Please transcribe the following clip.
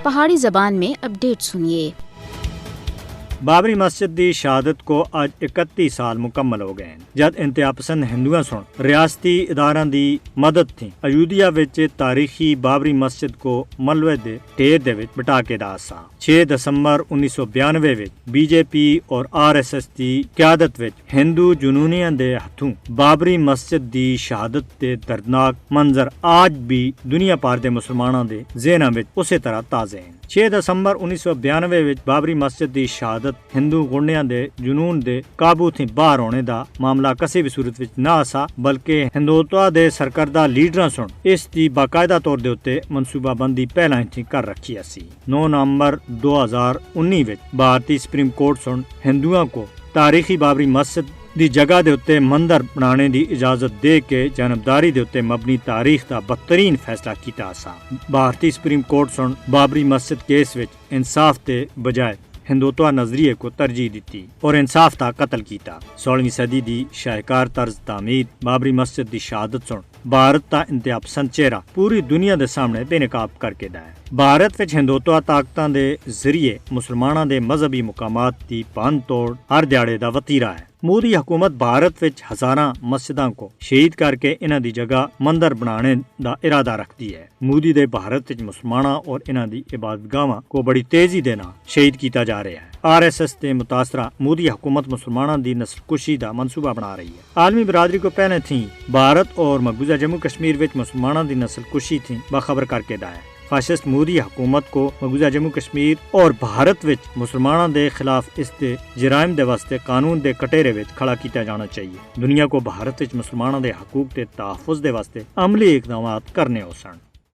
پہاڑی زبان میں اپڈیٹ سنیے۔ بابری مسجد دی شہادت کو اج 31 سال مکمل ہو گئے ہیں جد انتہا پسند ہندوؤں سن ریاستی اداروں دی مدد تھی ایودھیا وچ تاریخی بابری مسجد کو ملوے دے ٹیر دے وچ بٹا کے دا سا 6 دسمبر 1992 وچ بی جے پی اور RSS دی قیادت وچ ہندو جنونیاں دے ہتھوں بابری مسجد دی شہادت دے دردناک منظر آج بھی دنیا پار دے مسلماناں دے ذہناں وچ اسی طرح تازے ہیں۔ 6 دسمبر 1992 وچ بابری مسجد دی شہادت ہندو گنڈیاں دے جنون دے قابو تھی باہر ہونے دا معاملہ کسی بھی صورت وچ نہ آسا بلکہ ہندوتوا دے سرکردہ لیڈراں سن اس دی باقاعدہ طور دے اتے منصوبہ بندی پہلا ہی کر رکھی اسی۔ 9 نومبر 2019 وچ بھارتی سپریم کورٹ سن ہندوؤں کو تاریخی بابری مسجد دی جگہ دے اتے مندر بنانے دی اجازت دے کے جانبداری دے اتے مبنی تاریخ دا بدترین فیصلہ کیتا سا۔ بھارتی supreme court sun Babri Masjid case which انصاف تے بجائے ہندوتوا نظریے کو ترجیح دیتی اور انصاف تا قتل کیتا۔ 16ویں صدی دی شاہکار طرز تعمیر بابری مسجد دی شہادت سن بھارت تا انتہا پسند چہرہ پوری دنیا دے سامنے بے نقاب کر کے دائے۔ بھارت وچ ہندوتوا طاقتاں دے ذریعے مسلماناں دے مذہبی مقامات دی بھن توڑ ہر دیہڑے دا وتیرا ہے۔ مودی حکومت بھارت وچ ہزاراں مسجداں کو شہید کر کے انہاں دی جگہ مندر بنانے دا ارادہ رکھتی ہے۔ مودی دے بھارت وچ مسلماناں اور انہاں دی عبادت گاہاں کو بڑی تیزی دے نال شہید کیتا جا رہا ہے۔ RSS تے متاثرہ مودی حکومت مسلماناں دی نسل کشی دا منصوبہ بنا رہی ہے۔ عالمی برادری کو پہلے تھی بھارت اور مقبوضہ جموں کشمیر وچ مسلماناں دی نسل کشی تھی باخبر کر کے دائے۔ فاشسٹ مودی حکومت کو مقبوضہ جموں کشمیر اور بھارت وچ مسلماناں دے خلاف اس دے جرائم دے واسطے قانون دے کٹہرے وچ کھڑا کیتا جانا چاہیے۔ دنیا کو بھارت وچ مسلماناں دے حقوق تے تحفظ دے واسطے عملی اقدامات کرنے ہو سن۔